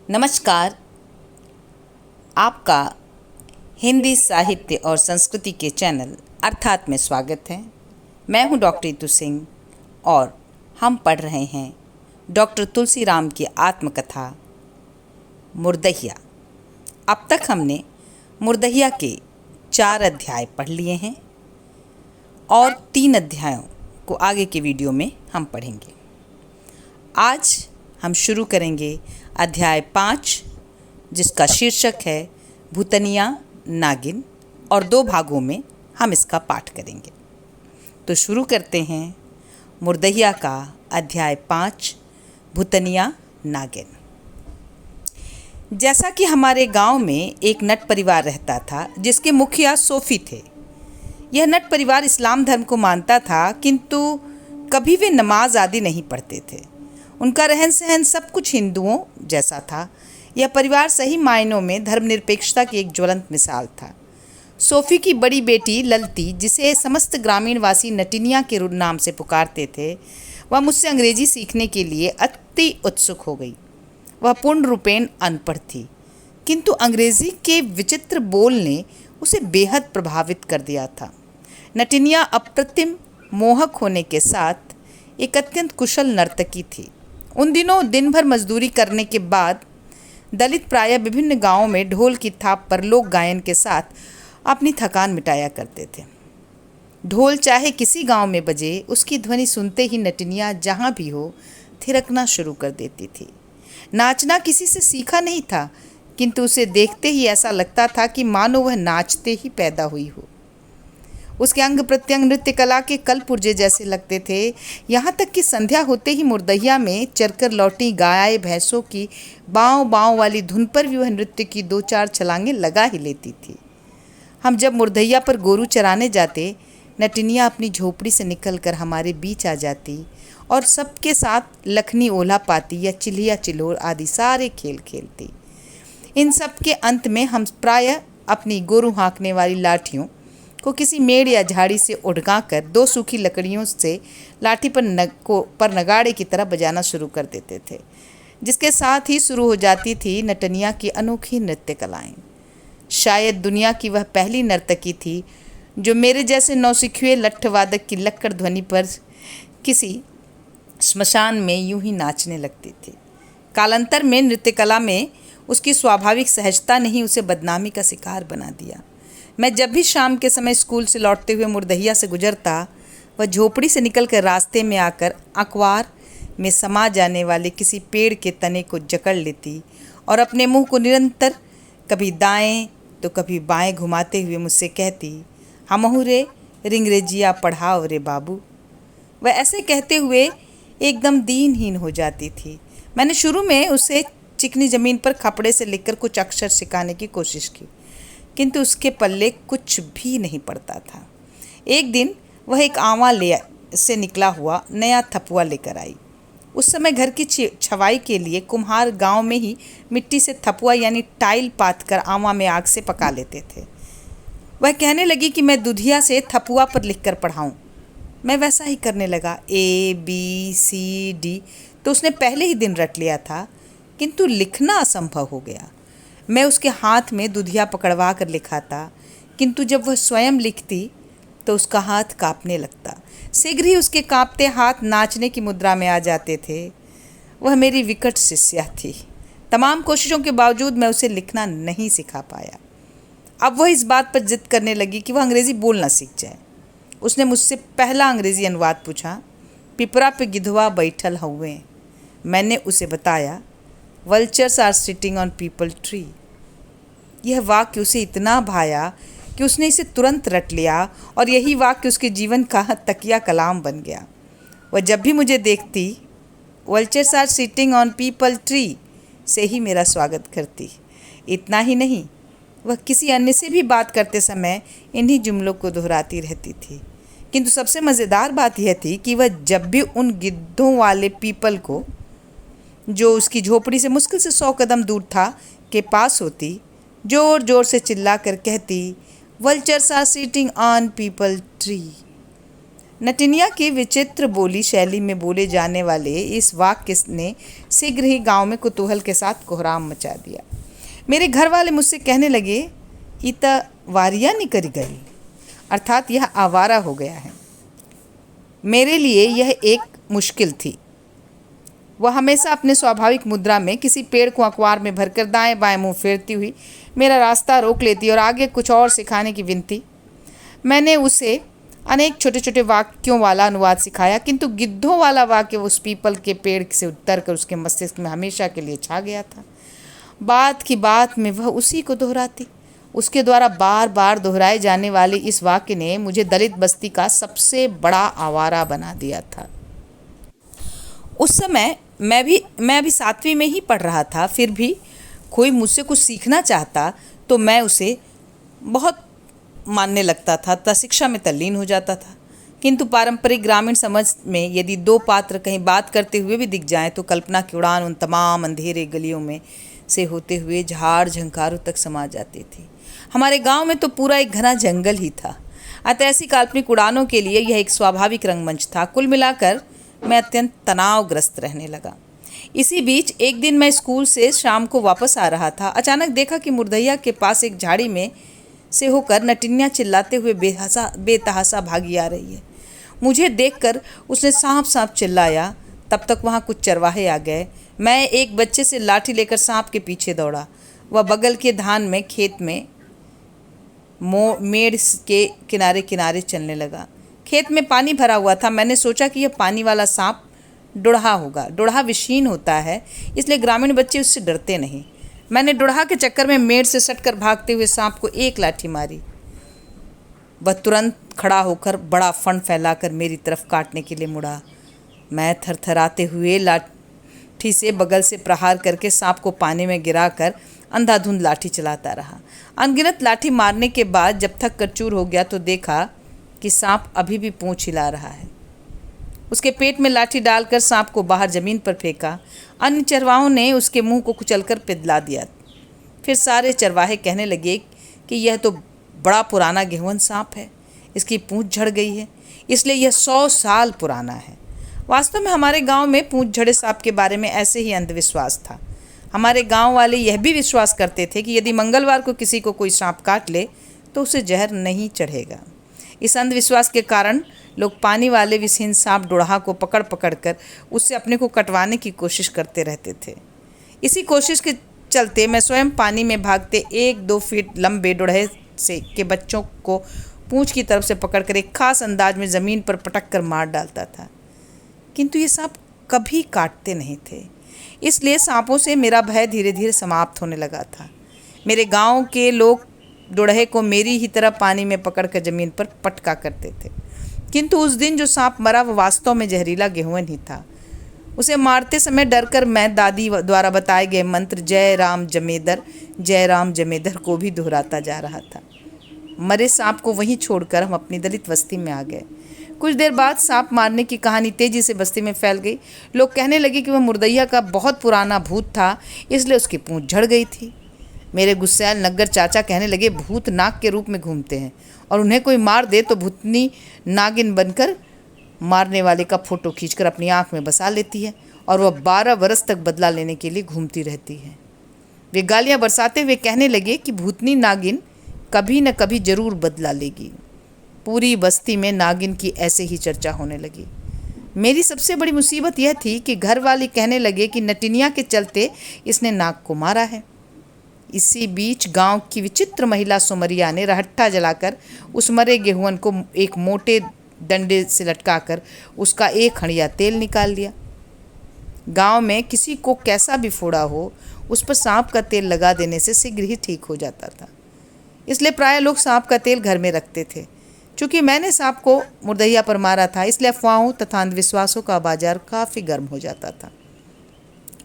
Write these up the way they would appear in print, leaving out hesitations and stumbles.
नमस्कार। आपका हिंदी साहित्य और संस्कृति के चैनल अर्थात में स्वागत है। मैं हूं डॉक्टर ऋतु सिंह और हम पढ़ रहे हैं डॉक्टर तुलसीराम की आत्मकथा मुर्दहिया। अब तक हमने मुर्दहिया के 4 अध्याय पढ़ लिए हैं और 3 अध्यायों को आगे के वीडियो में हम पढ़ेंगे। आज हम शुरू करेंगे अध्याय 5, जिसका शीर्षक है भूतनिया नागिन, और 2 भागों में हम इसका पाठ करेंगे। तो शुरू करते हैं मुर्दहिया का अध्याय 5, भूतनिया नागिन। जैसा कि हमारे गांव में एक नट परिवार रहता था जिसके मुखिया सोफी थे। यह नट परिवार इस्लाम धर्म को मानता था, किंतु कभी वे नमाज आदि नहीं पढ़ते थे। उनका रहन सहन सब कुछ हिंदुओं जैसा था। यह परिवार सही मायनों में धर्मनिरपेक्षता की एक ज्वलंत मिसाल था। सोफी की बड़ी बेटी ललती, जिसे समस्त ग्रामीण वासी नटिनिया के नाम से पुकारते थे, वह मुझसे अंग्रेजी सीखने के लिए अति उत्सुक हो गई। वह पूर्ण रूपेण अनपढ़ थी, किंतु अंग्रेजी के विचित्र बोल ने उसे बेहद प्रभावित कर दिया था। नटिनिया अप्रतिम मोहक होने के साथ एक अत्यंत कुशल नर्तकी थी। उन दिनों दिन भर मजदूरी करने के बाद दलित प्रायः विभिन्न गांवों में ढोल की थाप पर लोक गायन के साथ अपनी थकान मिटाया करते थे। ढोल चाहे किसी गांव में बजे, उसकी ध्वनि सुनते ही नटिनिया जहां भी हो थिरकना शुरू कर देती थी। नाचना किसी से सीखा नहीं था, किंतु उसे देखते ही ऐसा लगता था कि मानो वह नाचते ही पैदा हुई हो। उसके अंग प्रत्यंग नृत्य कला के कल पुर्जे जैसे लगते थे। यहाँ तक कि संध्या होते ही मुर्दहिया में चरकर लौटी गाय भैंसों की बाँव बाँव वाली धुन पर भी वह नृत्य की 2-4 छलांगें लगा ही लेती थी। हम जब मुर्दहिया पर गोरू चराने जाते, नटिनिया अपनी झोपड़ी से निकलकर हमारे बीच आ जाती और सबके साथ लखनी ओला पाती या चिल्हिया चिल्होर आदि सारे खेल खेलती। इन सब के अंत में हम प्रायः अपनी गोरू हाँकने वाली लाठियों को किसी मेड़ या झाड़ी से उड़गाकर 2 सूखी लकड़ियों से लाठी पर नगाड़े की तरह बजाना शुरू कर देते थे, जिसके साथ ही शुरू हो जाती थी नटनिया की अनोखी नृत्य कलाएं। शायद दुनिया की वह पहली नर्तकी थी जो मेरे जैसे नौसिखुए लट्ठवादक की लक्कड़ ध्वनि पर किसी श्मशान में यूं ही नाचने लगती थी। कालांतर में नृत्य कला में उसकी स्वाभाविक सहजता ने ही उसे बदनामी का शिकार बना दिया। मैं जब भी शाम के समय स्कूल से लौटते हुए मुर्दहिया से गुजरता, वह झोपड़ी से निकलकर रास्ते में आकर अखबार में समा जाने वाले किसी पेड़ के तने को जकड़ लेती और अपने मुंह को निरंतर कभी दाएं तो कभी बाएं घुमाते हुए मुझसे कहती, हमहु रे रिंगरेजिया पढ़ाओ रे बाबू। वह ऐसे कहते हुए एकदम दीनहीन हो जाती थी। मैंने शुरू में उसे चिकनी ज़मीन पर खपड़े से लिखकर कुछ अक्षर सिखाने की कोशिश की, किंतु उसके पल्ले कुछ भी नहीं पड़ता था। एक दिन वह एक आंवा से निकला हुआ नया थपुआ लेकर आई। उस समय घर की छवाई के लिए कुम्हार गांव में ही मिट्टी से थपुआ यानी टाइल पात कर आंवा में आग से पका लेते थे। वह कहने लगी कि मैं दुधिया से थपुआ पर लिखकर पढ़ाऊँ। मैं वैसा ही करने लगा। ABCD तो उसने पहले ही दिन रट लिया था, किंतु लिखना असंभव हो गया। मैं उसके हाथ में दुधिया पकड़वा कर लिखाता, किंतु जब वह स्वयं लिखती तो उसका हाथ कांपने लगता। शीघ्र ही उसके कांपते हाथ नाचने की मुद्रा में आ जाते थे। वह मेरी विकट शिष्या थी। तमाम कोशिशों के बावजूद मैं उसे लिखना नहीं सिखा पाया। अब वह इस बात पर जिद करने लगी कि वह अंग्रेज़ी बोलना सीख जाए। उसने मुझसे पहला अंग्रेज़ी अनुवाद पूछा, पिपरा पे गिधवा बैठल हउए। मैंने उसे बताया, vultures are sitting on peepal tree. यह वाक्य उसे इतना भाया कि उसने इसे तुरंत रट लिया और यही वाक्य उसके जीवन का तकिया कलाम बन गया। वह जब भी मुझे देखती, vultures are sitting on peepal tree से ही मेरा स्वागत करती। इतना ही नहीं, वह किसी अन्य से भी बात करते समय इन्हीं जुमलों को दोहराती रहती थी। किंतु सबसे मज़ेदार बात यह थी कि वह जब भी उन गिद्धों वाले पीपल को, जो उसकी झोपड़ी से मुश्किल से 100 कदम दूर था, के पास होती, जोर जोर से चिल्ला कर कहती, vultures are sitting on peepal tree. Natiniya की विचित्र बोली शैली में बोले जाने वाले इस वाक्य ने शीघ्र ही गांव में कुतूहल के साथ कोहराम मचा दिया। मेरे घर वाले मुझसे कहने लगे, इता वारिया निकल गई, अर्थात यह आवारा हो गया है। मेरे लिए यह एक मुश्किल थी। वह हमेशा अपने स्वाभाविक मुद्रा में किसी पेड़ को अखबार में भरकर दाएं बाएं मुंह फेरती हुई मेरा रास्ता रोक लेती और आगे कुछ और सिखाने की विनती। मैंने उसे अनेक छोटे छोटे वाक्यों वाला अनुवाद सिखाया, किंतु गिद्धों वाला वाक्य उस पीपल के पेड़ से उतर कर उसके मस्तिष्क में हमेशा के लिए छा गया था। बात की बात में वह उसी को दोहराती। उसके द्वारा बार बार दोहराए जाने वाले इस वाक्य ने मुझे दलित बस्ती का सबसे बड़ा आवारा बना दिया था। उस समय मैं अभी 7वीं में ही पढ़ रहा था। फिर भी कोई मुझसे कुछ सीखना चाहता तो मैं उसे बहुत मानने लगता था, शिक्षा में तल्लीन हो जाता था। किंतु पारंपरिक ग्रामीण समझ में यदि दो पात्र कहीं बात करते हुए भी दिख जाएं तो कल्पना की उड़ान उन तमाम अंधेरे गलियों में से होते हुए झाड़ झंकारों तक समा जाती थी। हमारे गांव में तो पूरा एक घना जंगल ही था, अतः ऐसी काल्पनिक उड़ानों के लिए यह एक स्वाभाविक रंगमंच था। कुल मिलाकर मैं अत्यंत तनावग्रस्त रहने लगा। इसी बीच एक दिन मैं स्कूल से शाम को वापस आ रहा था। अचानक देखा कि मुर्दैया के पास एक झाड़ी में से होकर नटिनिया चिल्लाते हुए बेतहासा भागी आ रही है। मुझे देखकर उसने सांप सांप चिल्लाया। तब तक वहाँ कुछ चरवाहे आ गए। मैं एक बच्चे से लाठी लेकर सांप के पीछे दौड़ा। वह बगल के धान में खेत में मेड़ के किनारे किनारे चलने लगा। खेत में पानी भरा हुआ था। मैंने सोचा कि यह पानी वाला सांप डुढ़ा होगा। डुढ़ा विषीण होता है, इसलिए ग्रामीण बच्चे उससे डरते नहीं। मैंने डुढ़ा के चक्कर में मेड़ से सटकर भागते हुए सांप को एक लाठी मारी। वह तुरंत खड़ा होकर बड़ा फण फैलाकर मेरी तरफ काटने के लिए मुड़ा। मैं थरथराते हुए लाठी से बगल से प्रहार करके सांप को पानी में गिराकर अंधाधुंध लाठी चलाता रहा। अनगिनत लाठी मारने के बाद जब थक कर चूर हो गया तो देखा कि सांप अभी भी पूंछ हिला रहा है। उसके पेट में लाठी डालकर सांप को बाहर जमीन पर फेंका। अन्य चरवाहों ने उसके मुंह को कुचलकर पिघला दिया। फिर सारे चरवाहे कहने लगे कि यह तो बड़ा पुराना गेहुअन सांप है, इसकी पूंछ झड़ गई है, इसलिए यह 100 साल पुराना है। वास्तव में हमारे गांव में पूंछ झड़े सांप के बारे में ऐसे ही अंधविश्वास था। हमारे गांव वाले यह भी विश्वास करते थे कि यदि मंगलवार को किसी को कोई सांप काट ले तो उसे जहर नहीं चढ़ेगा। इस अंधविश्वास के कारण लोग पानी वाले विषहीन सांप डुढ़ा को पकड़ पकड़ कर उससे अपने को कटवाने की कोशिश करते रहते थे। इसी कोशिश के चलते मैं स्वयं पानी में भागते 1-2 फीट लंबे डुढ़े से के बच्चों को पूंछ की तरफ से पकड़कर एक खास अंदाज में ज़मीन पर पटक कर मार डालता था। किंतु ये सांप कभी काटते नहीं थे, इसलिए सांपों से मेरा भय धीरे धीरे समाप्त होने लगा था। मेरे गांव के लोग डुढ़े को मेरी ही तरह पानी में पकड़कर ज़मीन पर पटका करते थे। किंतु उस दिन जो सांप मरा वह वास्तव में जहरीला गेहुअन ही था। उसे मारते समय डरकर मैं दादी द्वारा बताए गए मंत्र जय राम जमेदर को भी दोहराता जा रहा था। मरे सांप को वहीं छोड़कर हम अपनी दलित बस्ती में आ गए। कुछ देर बाद सांप मारने की कहानी तेजी से बस्ती में फैल गई। लोग कहने लगे कि वह मुर्दैया का बहुत पुराना भूत था, इसलिए उसकी पूंछ झड़ गई थी। मेरे गुस्सैल नग्गर चाचा कहने लगे, भूत नाग के रूप में घूमते हैं और उन्हें कोई मार दे तो भूतनी नागिन बनकर मारने वाले का फोटो खींचकर अपनी आंख में बसा लेती है और वह 12 वर्ष तक बदला लेने के लिए घूमती रहती है। वे गालियां बरसाते हुए कहने लगे कि भूतनी नागिन कभी न कभी जरूर बदला लेगी। पूरी बस्ती में नागिन की ऐसे ही चर्चा होने लगी। मेरी सबसे बड़ी मुसीबत यह थी कि घर वाले कहने लगे कि नटिनिया के चलते इसने नाग को मारा है। इसी बीच गांव की विचित्र महिला सुमरिया ने रहट्ठा जलाकर उस मरे गेहुअन को एक मोटे डंडे से लटकाकर उसका एक हंडिया तेल निकाल लिया। गांव में किसी को कैसा भी फोड़ा हो उस पर सांप का तेल लगा देने से शीघ्र ही ठीक हो जाता था, इसलिए प्राय लोग सांप का तेल घर में रखते थे। चूँकि मैंने सांप को मुर्दैया पर मारा था, इसलिए अफवाहों तथा अंधविश्वासों का बाजार काफ़ी गर्म हो जाता था।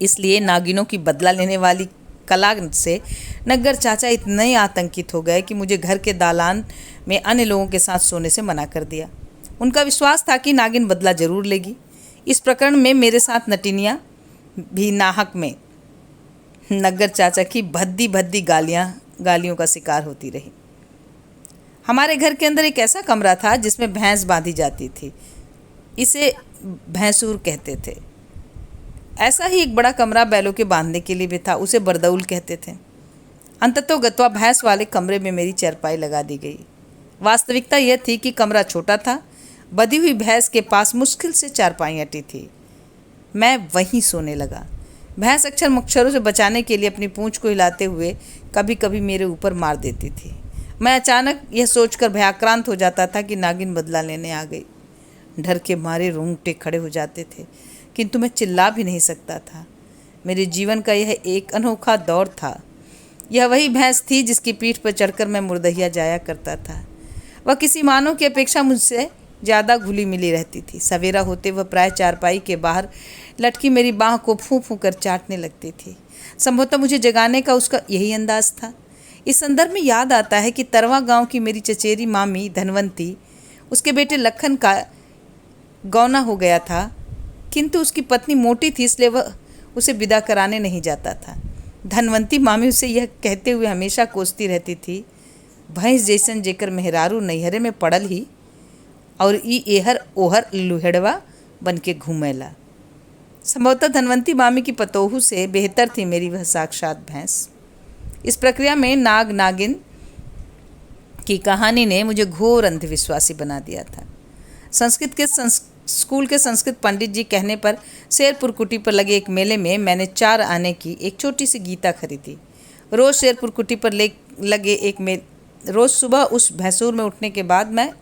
इसलिए नागिनों की बदला लेने वाली कला से नग्गर चाचा इतने आतंकित हो गए कि मुझे घर के दालान में अन्य लोगों के साथ सोने से मना कर दिया। उनका विश्वास था कि नागिन बदला जरूर लेगी। इस प्रकरण में मेरे साथ नटिनिया भी नाहक में नग्गर चाचा की भद्दी भद्दी गालियों का शिकार होती रही। हमारे घर के अंदर एक ऐसा कमरा था जिसमें भैंस बांधी जाती थी। इसे भैंसूर कहते थे। ऐसा ही एक बड़ा कमरा बैलों के बांधने के लिए भी था, उसे बरदउल कहते थे। अंततोगत्वा भैंस वाले कमरे में मेरी चारपाई लगा दी गई। वास्तविकता यह थी कि कमरा छोटा था, बधी हुई भैंस के पास मुश्किल से चारपाई अटी थी। मैं वहीं सोने लगा। भैंस अक्षर मच्छरों से बचाने के लिए अपनी पूंछ को हिलाते हुए कभी कभी मेरे ऊपर मार देती थी। मैं अचानक यह सोचकर भयाक्रांत हो जाता था कि नागिन बदला लेने आ गई। डर के मारे रोंगटे खड़े हो जाते थे, किंतु मैं चिल्ला भी नहीं सकता था। मेरे जीवन का यह एक अनोखा दौर था। यह वही भैंस थी जिसकी पीठ पर चढ़कर मैं मुर्दहिया जाया करता था। वह किसी मानव की अपेक्षा मुझसे ज़्यादा घुली मिली रहती थी। सवेरा होते वह प्राय चारपाई के बाहर लटकी मेरी बाँह को फूं फूं कर चाटने लगती थी। संभवतः मुझे जगाने का उसका यही अंदाज था। इस संदर्भ में याद आता है कि तरवा गांव की मेरी चचेरी मामी धनवंती, उसके बेटे लखन का गौना हो गया था, किंतु उसकी पत्नी मोटी थी, इसलिए वह उसे विदा कराने नहीं जाता था। धनवंती मामी उसे यह कहते हुए हमेशा कोसती रहती थी, भैंस जैसन जेकर मेहरारू नैहरे में पड़ल ही और ई एहर ओहर लुहेड़वा बन के घूमेला। संभवतः धनवंती मामी की पतोहू से बेहतर थी मेरी वह साक्षात भैंस। इस प्रक्रिया में नाग नागिन की कहानी ने मुझे घोर अंधविश्वासी बना दिया था। संस्कृत के स्कूल के संस्कृत पंडित जी कहने पर शेरपुर कुटी पर लगे एक मेले में मैंने 4 आने की एक छोटी सी गीता खरीदी। रोज़ शेरपुर कुटी पर लगे रोज़ सुबह उस भैंसूर में उठने के बाद मैं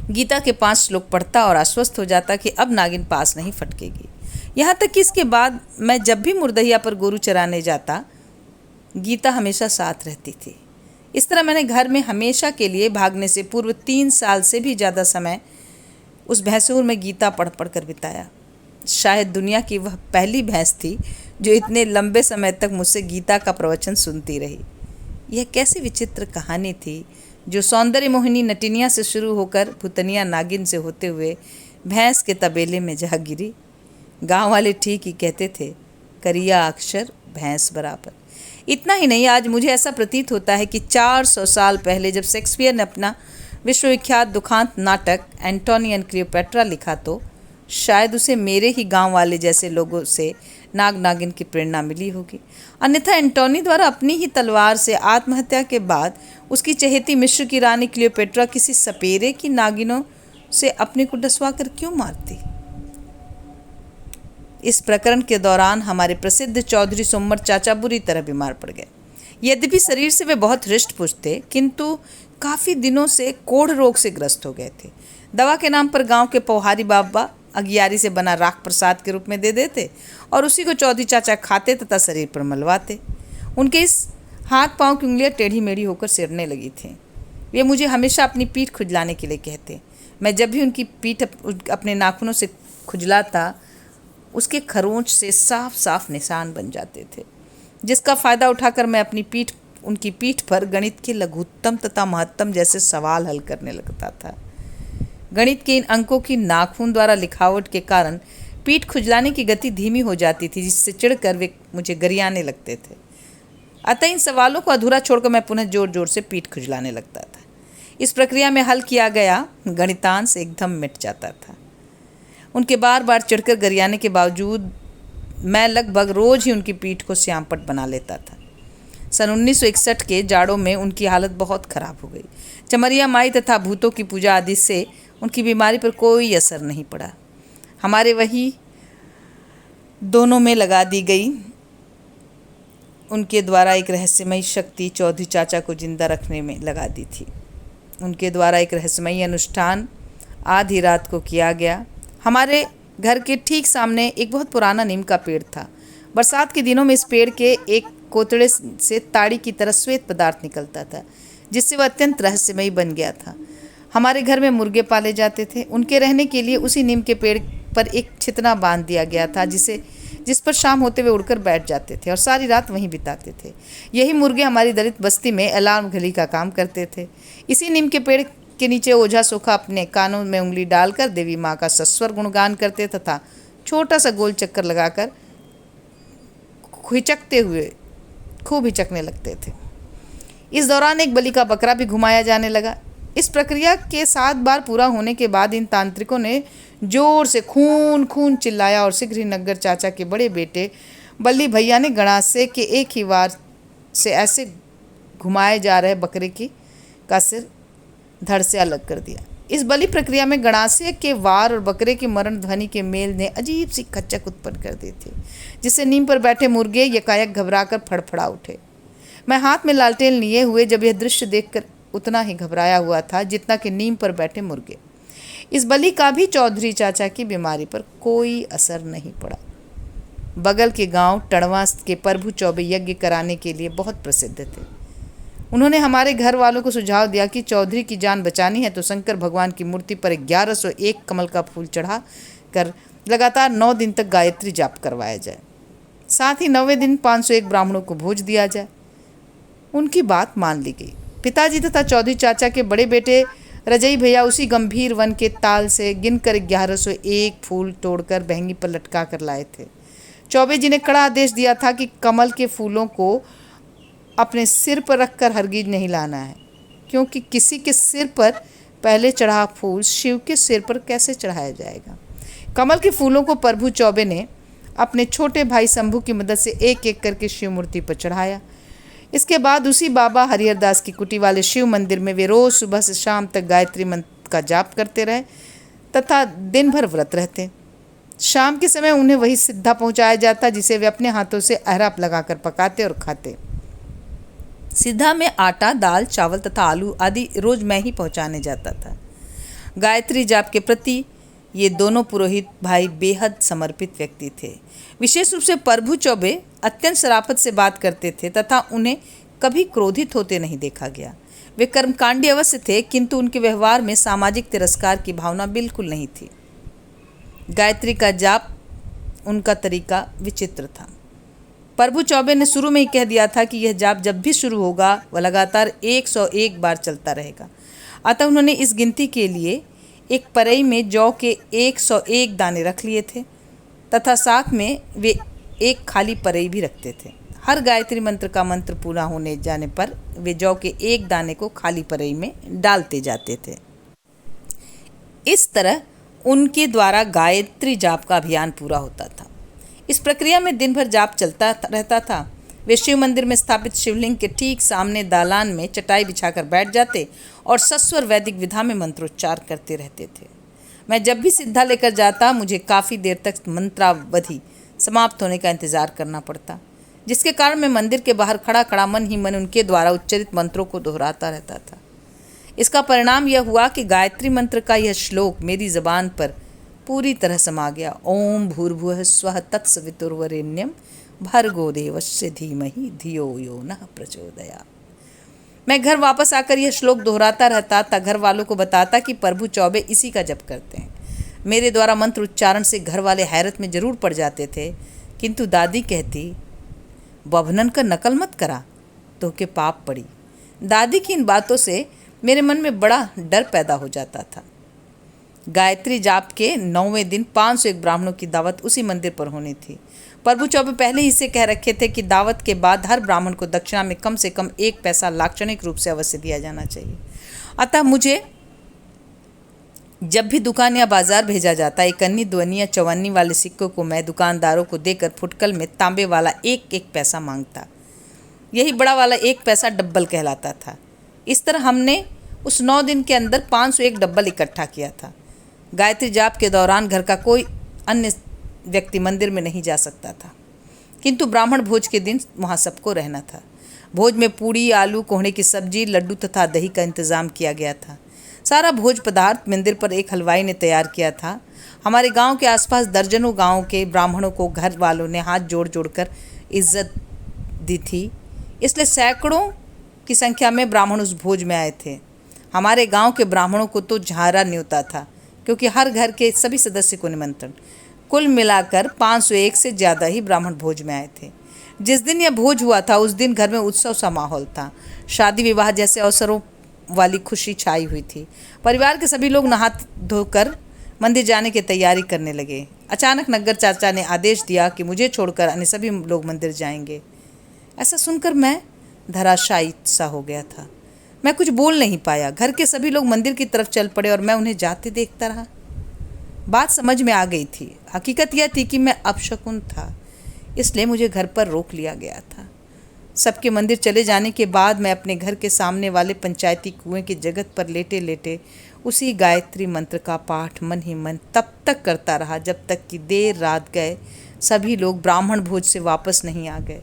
गीता के 5 श्लोक पढ़ता और आश्वस्त हो जाता कि अब नागिन पास नहीं फटकेगी। यहाँ तक कि इसके बाद मैं जब भी मुर्दहिया पर गोरू चराने जाता, गीता हमेशा साथ रहती थी। इस तरह मैंने घर में हमेशा के लिए भागने से पूर्व 3 साल से भी ज़्यादा समय उस भैंसूर में गीता पढ़ पढ़ कर बिताया। शायद दुनिया की वह पहली भैंस थी जो इतने लंबे समय तक मुझसे गीता का प्रवचन सुनती रही। यह कैसी विचित्र कहानी थी जो सौंदर्य मोहिनी नटिनिया से शुरू होकर भूतनिया नागिन से होते हुए भैंस के तबेले में जा गिरी। गांव वाले ठीक ही कहते थे, करिया अक्षर भैंस बराबर। इतना ही नहीं, आज मुझे ऐसा प्रतीत होता है कि 400 साल पहले जब शेक्सपियर ने अपना विश्वविख्यात दुखांत नाटक एंटोनी एंड क्लियोपेट्रा लिखा तो शायद उसे मेरे ही गांव वाले जैसे लोगों से नाग नागिन की प्रेरणा मिली होगी। अन्यथा एंटोनी द्वारा अपनी ही तलवार से आत्महत्या के बाद उसकी चहेती मिस्र की रानी क्लियोपेट्रा किसी सपेरे की नागिनों से अपने को डसवा कर क्यों मारती। इस प्रकरण के दौरान हमारे प्रसिद्ध चौधरी सोमर चाचा बुरी तरह बीमार पड़ गए। यद्यपि शरीर से वे बहुत हृष्ट पुष्ट थे, किंतु काफ़ी दिनों से कोढ़ रोग से ग्रस्त हो गए थे। दवा के नाम पर गांव के पौहारी बाबा अगियारी से बना राख प्रसाद के रूप में दे देते और उसी को चौधरी चाचा खाते तथा शरीर पर मलवाते। उनके इस हाथ पांव की उंगलियां टेढ़ी मेढ़ी होकर सिरने लगी थीं। वे मुझे हमेशा अपनी पीठ खुजलाने के लिए कहते। मैं जब भी उनकी पीठ अपने नाखूनों से खुजलाता, उसके खरोंच से साफ साफ निशान बन जाते थे, जिसका फ़ायदा उठाकर मैं उनकी पीठ पर गणित के लघुत्तम तथा महत्तम जैसे सवाल हल करने लगता था। गणित के इन अंकों की नाखून द्वारा लिखावट के कारण पीठ खुजलाने की गति धीमी हो जाती थी, जिससे चिढ़कर वे मुझे गरियाने लगते थे। अतः इन सवालों को अधूरा छोड़कर मैं पुनः जोर जोर से पीठ खुजलाने लगता था। इस प्रक्रिया में हल किया गया गणितांश एकदम मिट जाता था। उनके बार बार चिढ़कर गरियाने के बावजूद मैं लगभग रोज ही उनकी पीठ को श्यामपट बना लेता था। सन 1961 के जाड़ों में उनकी हालत बहुत खराब हो गई। चमरिया माई तथा भूतों की पूजा आदि से उनकी बीमारी पर कोई असर नहीं पड़ा। हमारे वही दोनों में लगा दी गई उनके द्वारा एक रहस्यमयी शक्ति चौधरी चाचा को जिंदा रखने में लगा दी थी। उनके द्वारा एक रहस्यमयी अनुष्ठान आधी रात को किया गया। हमारे घर के ठीक सामने एक बहुत पुराना नीम का पेड़ था। बरसात के दिनों में इस पेड़ के एक कोतड़े से ताड़ी की तरह श्वेत पदार्थ निकलता था, जिससे वह अत्यंत रहस्यमयी बन गया था। हमारे घर में मुर्गे पाले जाते थे। उनके रहने के लिए उसी नीम के पेड़ पर एक छितना बांध दिया गया था, जिस पर शाम होते हुए उड़कर बैठ जाते थे और सारी रात वहीं बिताते थे। यही मुर्गे हमारी दलित बस्ती में अलार्म घड़ी का काम करते थे। इसी नीम के पेड़ के नीचे ओझा सोखा अपने कानों में उंगली डालकर देवी माँ का सस्वर गुणगान करते तथा छोटा सा गोल चक्कर लगाकर खूब हिचकने लगते थे। इस दौरान एक बलि का बकरा भी घुमाया जाने लगा। इस प्रक्रिया के 7 बार पूरा होने के बाद इन तांत्रिकों ने जोर से खून खून चिल्लाया और शीघ्र ही नग्गर चाचा के बड़े बेटे बल्ली भैया ने गणासे के एक ही वार से ऐसे घुमाए जा रहे बकरे का सिर धड़ से अलग कर दिया। इस बलि प्रक्रिया में गणासे के वार और बकरे की मरण ध्वनि के मेल ने अजीब सी खच्चक उत्पन्न कर दी थी, जिससे नीम पर बैठे मुर्गे यकायक घबराकर फड़फड़ा उठे। मैं हाथ में लालटेन लिए हुए जब यह दृश्य देखकर उतना ही घबराया हुआ था जितना कि नीम पर बैठे मुर्गे। इस बलि का भी चौधरी चाचा की बीमारी पर कोई असर नहीं पड़ा। बगल के गांव टड़वा के प्रभु चौबे यज्ञ कराने के लिए बहुत प्रसिद्ध थे। उन्होंने हमारे घर वालों को सुझाव दिया कि चौधरी की जान बचानी है तो शंकर भगवान की मूर्ति पर 1101 कमल का फूल चढ़ा कर लगातार 9 दिन तक गायत्री जाप करवाया जाए। साथ ही 9वें दिन 501 ब्राह्मणों को भोज दिया जाए। उनकी बात मान ली गई। पिताजी तथा चौधरी चाचा के बड़े बेटे रजई भैया उसी गंभीर वन के ताल से गिनकर 1101 फूल तोड़कर बहंगी पर लटका कर लाए थे। चौबे जी ने कड़ा आदेश दिया था कि कमल के फूलों को अपने सिर पर रखकर हरगिज नहीं लाना है, क्योंकि किसी के सिर पर पहले चढ़ा फूल शिव के सिर पर कैसे चढ़ाया जाएगा। कमल के फूलों को प्रभु चौबे ने अपने छोटे भाई शंभू की मदद से एक एक करके शिव मूर्ति पर चढ़ाया। इसके बाद उसी बाबा हरिहर दास की कुटी वाले शिव मंदिर में वे रोज सुबह से शाम तक गायत्री मंत्र का जाप करते रहे तथा दिन भर व्रत रहते। शाम के समय उन्हें वही सिद्धा पहुंचाया जाता जिसे वे अपने हाथों से अहराप लगाकर पकाते और खाते। सिद्धा में आटा, दाल, चावल तथा आलू आदि रोज मैं ही पहुंचाने जाता था। गायत्री जाप के प्रति ये दोनों पुरोहित भाई बेहद समर्पित व्यक्ति थे। विशेष रूप से प्रभु चौबे अत्यंत शराफत से बात करते थे तथा उन्हें कभी क्रोधित होते नहीं देखा गया। वे कर्मकांडी अवश्य थे, किंतु उनके व्यवहार में सामाजिक तिरस्कार की भावना बिल्कुल नहीं थी। गायत्री का जाप उनका तरीका विचित्र था। प्रभु चौबे ने शुरू में ही कह दिया था कि यह जाप जब भी शुरू होगा वह लगातार 101 बार चलता रहेगा। अतः उन्होंने इस गिनती के लिए एक परई में जौ के 101 दाने रख लिए थे तथा साथ में वे एक खाली परई भी रखते थे। हर गायत्री मंत्र का मंत्र पूरा होने जाने पर वे जौ के एक दाने को खाली परई में डालते जाते थे। इस तरह उनके द्वारा गायत्री जाप का अभियान पूरा होता था। इस प्रक्रिया में दिन भर जाप चलता रहता था। वे शिव मंदिर में स्थापित शिवलिंग के ठीक सामने दालान में चटाई बिछाकर बैठ जाते और सस्वर वैदिक विधा में मंत्रोच्चार करते रहते थे। मैं जब भी सिद्धा लेकर जाता मुझे काफ़ी देर तक मंत्रावधि समाप्त होने का इंतजार करना पड़ता, जिसके कारण मैं मंदिर के बाहर खड़ा खड़ा मन ही मन उनके द्वारा उच्चरित मंत्रों को दोहराता रहता था। इसका परिणाम यह हुआ कि गायत्री मंत्र का यह श्लोक मेरी ज़बान पर पूरी तरह समा गया। ओम भूर्भुवः स्वः तत्सवितुर्वरेण्यं भर्गो देवस्य धीमहि धियो यो नः प्रचोदयात्। मैं घर वापस आकर यह श्लोक दोहराता रहता था। घर वालों को बताता कि प्रभु चौबे इसी का जप करते हैं। मेरे द्वारा मंत्र उच्चारण से घर वाले हैरत में जरूर पड़ जाते थे, किंतु दादी कहती, बभनन का नकल मत करा तो के पाप पड़ी। दादी की इन बातों से मेरे मन में बड़ा डर पैदा हो जाता था। गायत्री जाप के 9वें दिन 501 ब्राह्मणों की दावत उसी मंदिर पर होनी थी। प्रभु चौबे पहले ही से कह रखे थे कि दावत के बाद हर ब्राह्मण को दक्षिणा में कम से कम 1 पैसा लाक्षणिक रूप से अवश्य दिया जाना चाहिए। अतः मुझे जब भी दुकान या बाजार भेजा जाता, 1 अन्नी 2 अन्नी या 54 अन्नी वाले सिक्कों को मैं दुकानदारों को देकर फुटकल में तांबे वाला 1-1 पैसा मांगता। यही बड़ा वाला 1 पैसा डब्बल कहलाता था। इस तरह हमने उस 9 दिन के अंदर 501 डब्बल इकट्ठा किया था। गायत्री जाप के दौरान घर का कोई अन्य व्यक्ति मंदिर में नहीं जा सकता था, किंतु ब्राह्मण भोज के दिन वहाँ सबको रहना था। भोज में पूड़ी, आलू, कोहड़े की सब्जी, लड्डू तथा दही का इंतज़ाम किया गया था। सारा भोज पदार्थ मंदिर पर एक हलवाई ने तैयार किया था। हमारे गांव के आसपास दर्जनों गांव के ब्राह्मणों को घर वालों ने हाथ जोड़ जोड़कर इज्जत दी थी, इसलिए सैकड़ों की संख्या में ब्राह्मण उस भोज में आए थे। हमारे गांव के ब्राह्मणों को तो झारा न्योता था, क्योंकि हर घर के सभी सदस्य को निमंत्रण। कुल मिलाकर 501 से ज़्यादा ही ब्राह्मण भोज में आए थे। जिस दिन यह भोज हुआ था उस दिन घर में उत्सव सा माहौल था। शादी विवाह जैसे अवसरों वाली खुशी छाई हुई थी। परिवार के सभी लोग नहा धोकर मंदिर जाने की तैयारी करने लगे। अचानक नग्गर चाचा ने आदेश दिया कि मुझे छोड़कर अन्य सभी लोग मंदिर जाएंगे। ऐसा सुनकर मैं धराशायी सा हो गया था। मैं कुछ बोल नहीं पाया। घर के सभी लोग मंदिर की तरफ चल पड़े और मैं उन्हें जाते देखता रहा। बात समझ में आ गई थी। हकीकत यह थी कि मैं अपशकुन था, इसलिए मुझे घर पर रोक लिया गया था। सबके मंदिर चले जाने के बाद मैं अपने घर के सामने वाले पंचायती कुएं की जगत पर लेटे लेटे उसी गायत्री मंत्र का पाठ मन ही मन तब तक करता रहा जब तक कि देर रात गए सभी लोग ब्राह्मण भोज से वापस नहीं आ गए।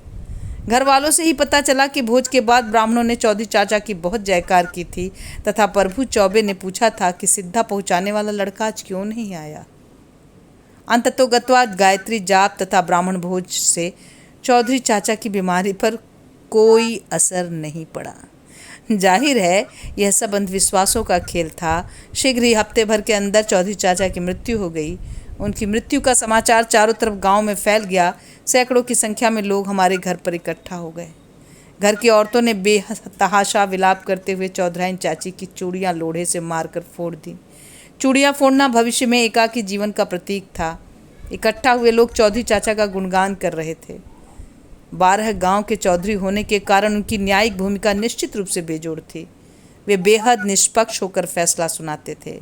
घर वालों से ही पता चला कि भोज के बाद ब्राह्मणों ने चौधरी चाचा की बहुत जयकार की थी तथा प्रभु चौबे ने पूछा था कि सिद्धा पहुंचाने वाला लड़का आज क्यों नहीं आया। अंततोगत्वा गायत्री जाप तथा ब्राह्मण भोज से चौधरी चाचा की बीमारी पर कोई असर नहीं पड़ा। जाहिर है यह सब अंधविश्वासों का खेल था। शीघ्र ही हफ्ते भर के अंदर चौधरी चाचा की मृत्यु हो गई। उनकी मृत्यु का समाचार चारों तरफ गांव में फैल गया। सैकड़ों की संख्या में लोग हमारे घर पर इकट्ठा हो गए। घर की औरतों ने बेतहाशा विलाप करते हुए चौधराइन चाची की चूड़ियाँ लोढ़े से मारकर फोड़ दी। चूड़ियाँ फोड़ना भविष्य में एकाकी जीवन का प्रतीक था। इकट्ठा हुए लोग चौधरी चाचा का गुणगान कर रहे थे। 12 गांव के चौधरी होने के कारण उनकी न्यायिक भूमिका निश्चित रूप से बेजोड़ थी। वे बेहद निष्पक्ष होकर फैसला सुनाते थे।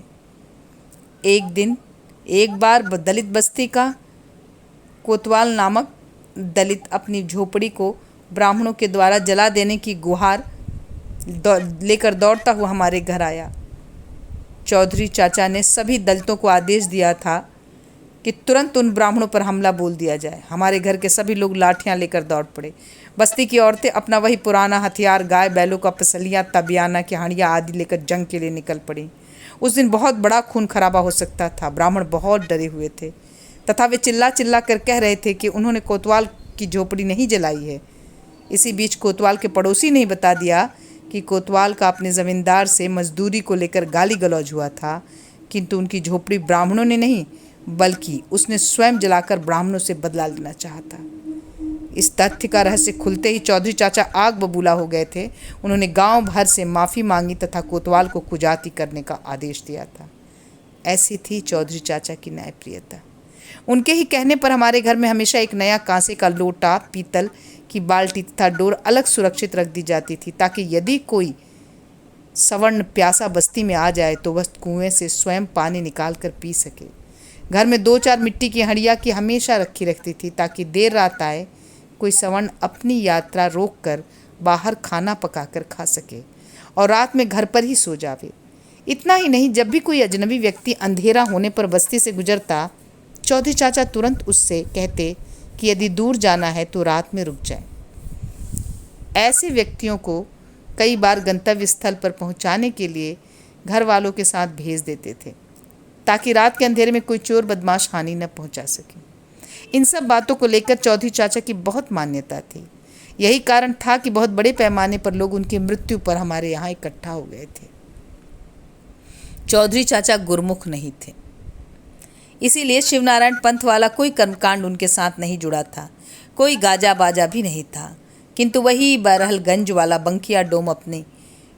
एक बार दलित बस्ती का कोतवाल नामक दलित अपनी झोपड़ी को ब्राह्मणों के द्वारा जला देने की गुहार लेकर दौड़ता हुआ हमारे घर आया। चौधरी चाचा ने सभी दलितों को आदेश दिया था कि तुरंत उन ब्राह्मणों पर हमला बोल दिया जाए। हमारे घर के सभी लोग लाठियां लेकर दौड़ पड़े। बस्ती की औरतें अपना वही पुराना हथियार गाय बैलों का पसलियाँ तबियाना की हांडियाँ आदि लेकर जंग के लिए निकल पड़ी। उस दिन बहुत बड़ा खून खराबा हो सकता था। ब्राह्मण बहुत डरे हुए थे तथा वे चिल्ला चिल्ला कर कह रहे थे कि उन्होंने कोतवाल की झोपड़ी नहीं जलाई है। इसी बीच कोतवाल के पड़ोसी ने बता दिया कि कोतवाल का अपने ज़मींदार से मजदूरी को लेकर गाली गलौज हुआ था, किंतु उनकी झोपड़ी ब्राह्मणों ने नहीं बल्कि उसने स्वयं जलाकर ब्राह्मणों से बदला लेना चाहा था। इस तथ्य का रहस्य खुलते ही चौधरी चाचा आग बबूला हो गए थे। उन्होंने गांव भर से माफ़ी मांगी तथा कोतवाल को कुजाती करने का आदेश दिया था। ऐसी थी चौधरी चाचा की न्यायप्रियता। उनके ही कहने पर हमारे घर में हमेशा एक नया कांसे का लोटा, पीतल की बाल्टी तथा डोर अलग सुरक्षित रख दी जाती थी, ताकि यदि कोई सवर्ण प्यासा बस्ती में आ जाए तो वह कुएं से स्वयं पानी निकाल कर पी सके। घर में 2-4 मिट्टी की हंडिया की हमेशा रखी रहती थी, ताकि देर रात आए कोई सवर्ण अपनी यात्रा रोककर बाहर खाना पकाकर खा सके और रात में घर पर ही सो जावे। इतना ही नहीं, जब भी कोई अजनबी व्यक्ति अंधेरा होने पर बस्ती से गुजरता, चौधरी चाचा तुरंत उससे कहते कि यदि दूर जाना है तो रात में रुक जाए। ऐसे व्यक्तियों को कई बार गंतव्य स्थल पर पहुंचाने के लिए घर वालों के साथ भेज देते थे, ताकि रात के अंधेरे में कोई चोर बदमाश हानि न पहुंचा सके। इन सब बातों को लेकर चौधरी चाचा की बहुत मान्यता थी। यही कारण था कि बहुत बड़े पैमाने पर लोग उनकी मृत्यु पर हमारे यहाँ इकट्ठा हो गए थे। चौधरी चाचा गुरमुख नहीं थे, इसीलिए शिवनारायण पंथ वाला कोई कर्मकांड उनके साथ नहीं जुड़ा था। कोई गाजा बाजा भी नहीं था, किंतु वही बरहलगंज वाला बंकिया डोम अपने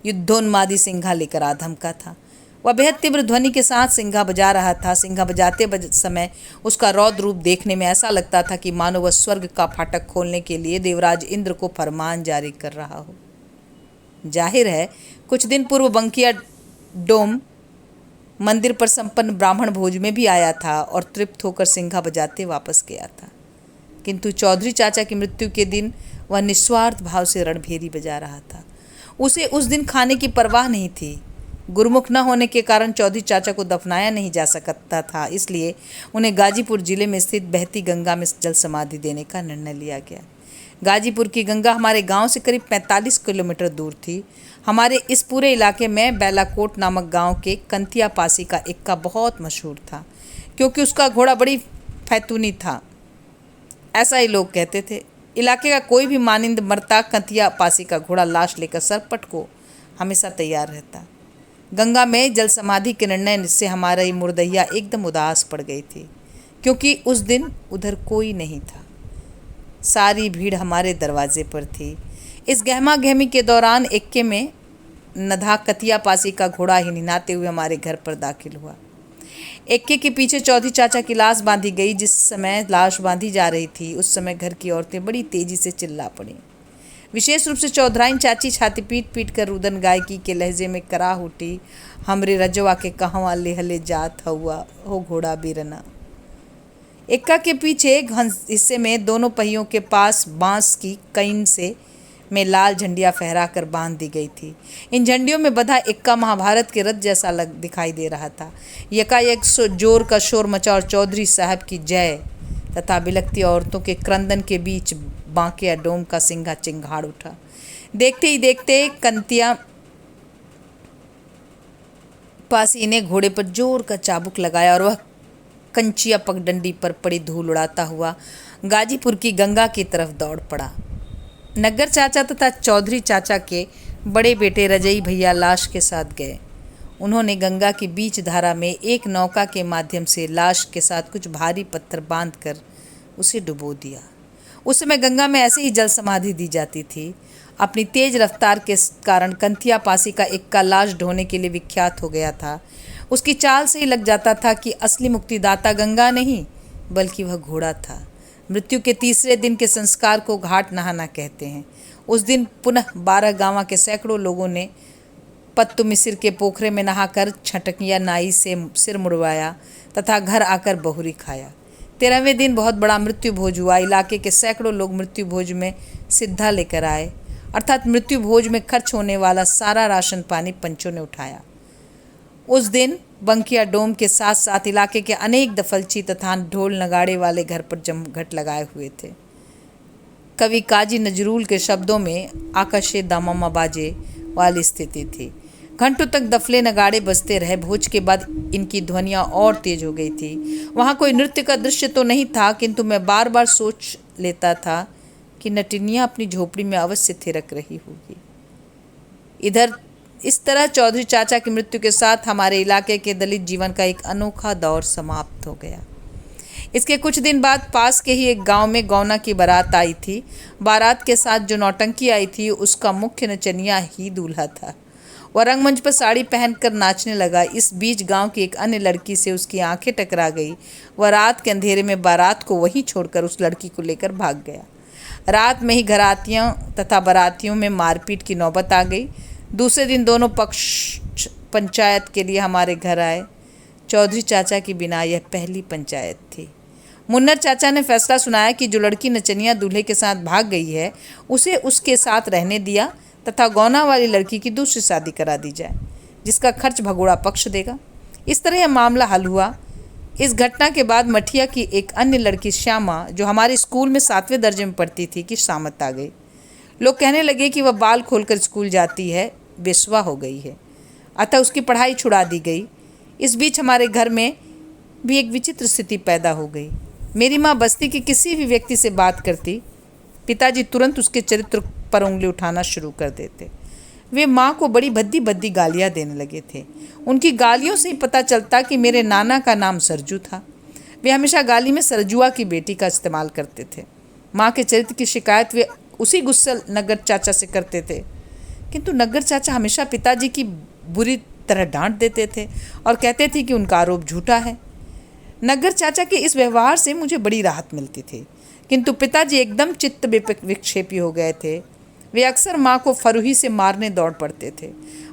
युद्धोन्मादी सिंघा लेकर आधम का था। वह बेहद तीव्र ध्वनि के साथ सिंघा बजा रहा था। सिंघा बजाते समय उसका रौद्र रूप देखने में ऐसा लगता था कि मानो वह स्वर्ग का फाटक खोलने के लिए देवराज इंद्र को फरमान जारी कर रहा हो। जाहिर है कुछ दिन पूर्व बंकिया डोम मंदिर पर संपन्न ब्राह्मण भोज में भी आया था और तृप्त होकर सिंघा बजाते वापस गया था, किंतु चौधरी चाचा की मृत्यु के दिन वह निस्वार्थ भाव से रणभेरी बजा रहा था। उसे उस दिन खाने की परवाह नहीं थी। गुरमुख न होने के कारण चौधरी चाचा को दफनाया नहीं जा सकता था, इसलिए उन्हें गाजीपुर जिले में स्थित बहती गंगा में जल समाधि देने का निर्णय लिया गया। गाजीपुर की गंगा हमारे गांव से करीब 45 किलोमीटर दूर थी। हमारे इस पूरे इलाके में बेलाकोट नामक गांव के कंतिया पासी का इक्का बहुत मशहूर था, क्योंकि उसका घोड़ा बड़ी फैतूनी था, ऐसा ही लोग कहते थे। इलाके का कोई भी मानिंद मरता कंतिया पासी का घोड़ा लाश लेकर सरपट को हमेशा तैयार रहता। गंगा में जल समाधि के निर्णय से हमारा ये मुर्दैया एकदम उदास पड़ गई थी, क्योंकि उस दिन उधर कोई नहीं था। सारी भीड़ हमारे दरवाजे पर थी। इस गहमा गहमी के दौरान इक्के में नधा कतिया पासी का घोड़ा ही निनाते हुए हमारे घर पर दाखिल हुआ। इक्के के पीछे चौधरी चाचा की लाश बांधी गई। जिस समय लाश बांधी जा रही थी, उस समय घर की औरतें बड़ी तेजी से चिल्ला पड़ी। विशेष रूप से चौधराइन चाची छाती पीट पीट कर रुदन गायकी के लहजे में कराह उठी, हमरे रजवा के कहवा लेहले जात हुआ हो घोड़ा बीरना। इक्का के पीछे हिस्से में दोनों पहियों के पास बांस की कईन से में लाल झंडियाँ फहरा कर बांध दी गई थी। इन झंडियों में बंधा इक्का महाभारत के रथ जैसा दिखाई दे रहा था। यकायक जोर का शोर मचा और चौधरी साहब की जय तथा बिलखती औरतों के क्रंदन के बीच बांके डोम का सिंघा चिंगाड़ उठा। देखते ही देखते कंतिया पासी ने घोड़े पर जोर का चाबुक लगाया और वह कंचिया पगडंडी पर पड़ी धूल उड़ाता हुआ गाजीपुर की गंगा की तरफ दौड़ पड़ा। नग्गर चाचा तथा चौधरी चाचा के बड़े बेटे रजई भैया लाश के साथ गए। उन्होंने गंगा की बीच धारा में एक नौका के माध्यम से लाश के साथ कुछ भारी पत्थर बांधकर उसे डुबो दिया। उस समय गंगा में ऐसे ही जल समाधि दी जाती थी। अपनी तेज रफ्तार के कारण कंथिया पासी का इक्का लाश ढोने के लिए विख्यात हो गया था। उसकी चाल से ही लग जाता था कि असली मुक्तिदाता गंगा नहीं बल्कि वह घोड़ा था। मृत्यु के तीसरे दिन के संस्कार को घाट नहाना कहते हैं। उस दिन पुनः 12 गांव के सैकड़ों लोगों ने पत्तु मिसिर के पोखरे में नहाकर छटकिया नाई से सिर मुड़वाया तथा घर आकर बहुरी खाया। 13वें दिन बहुत बड़ा मृत्यु भोज हुआ। इलाके के सैकड़ों लोग मृत्यु भोज में सिद्धा लेकर आए, अर्थात मृत्यु भोज में खर्च होने वाला सारा राशन पानी पंचों ने उठाया। उस दिन बंकिया डोम के साथ साथ इलाके के अनेक दफलची तथा ढोल नगाड़े वाले घर पर जमघट लगाए हुए थे। कवि काजी नजरूल के शब्दों में आकाशे दामामा बाजे वाली स्थिति थी। घंटों तक दफले नगाड़े बजते रहे। भोज के बाद इनकी ध्वनियाँ और तेज हो गई थी। वहाँ कोई नृत्य का दृश्य तो नहीं था, किंतु मैं बार बार सोच लेता था कि नटिनियाँ अपनी झोपड़ी में अवश्य थिरक रही होगी। इस तरह चौधरी चाचा की मृत्यु के साथ हमारे इलाके के दलित जीवन का एक अनोखा दौर समाप्त हो गया। इसके कुछ दिन बाद पास के ही एक गांव में गौना की बारात आई थी। बारात के साथ जो नौटंकी आई थी उसका मुख्य नचनिया ही दूल्हा था। वह रंगमंच पर साड़ी पहनकर नाचने लगा। इस बीच गांव की एक अन्य लड़की से उसकी आंखें टकरा गई। वह रात के अंधेरे में बारात को वहीं छोड़कर उस लड़की को लेकर भाग गया। रात में ही घरातियों तथा बारातियों में मारपीट की नौबत आ गई। दूसरे दिन दोनों पक्ष पंचायत के लिए हमारे घर आए। चौधरी चाचा की बिना यह पहली पंचायत थी। मुन्नर चाचा ने फैसला सुनाया कि जो लड़की नचनिया दूल्हे के साथ भाग गई है उसे उसके साथ रहने दिया तथा गौना वाली लड़की की दूसरी शादी करा दी जाए, जिसका खर्च भगोड़ा पक्ष देगा। इस तरह यह मामला हल हुआ। इस घटना के बाद मठिया की एक अन्य लड़की श्यामा, जो हमारे स्कूल में 7वें दर्जे में पढ़ती थी, की शामत आ गई। लोग कहने लगे कि वह बाल खोलकर स्कूल जाती है, बेसवा हो गई है, अतः उसकी पढ़ाई छुड़ा दी गई। इस बीच हमारे घर में भी एक विचित्र स्थिति पैदा हो गई। मेरी माँ बस्ती के किसी भी व्यक्ति से बात करती, पिताजी तुरंत उसके चरित्र पर उंगली उठाना शुरू कर देते। वे माँ को बड़ी भद्दी भद्दी गालियाँ देने लगे थे। उनकी गालियों से ही पता चलता कि मेरे नाना का नाम सरजू था। वे हमेशा गाली में सरजुआ की बेटी का इस्तेमाल करते थे। माँ के चरित्र की शिकायत वे उसी गुस्से नग्गर चाचा से करते थे, किंतु नग्गर चाचा हमेशा पिताजी की बुरी तरह डांट देते थे और कहते थे कि उनका आरोप झूठा है। नग्गर चाचा के इस व्यवहार से मुझे बड़ी राहत मिलती थी, किंतु पिताजी एकदम चित्त विक्षेपी हो गए थे। वे अक्सर माँ को फरुही से मारने दौड़ पड़ते थे।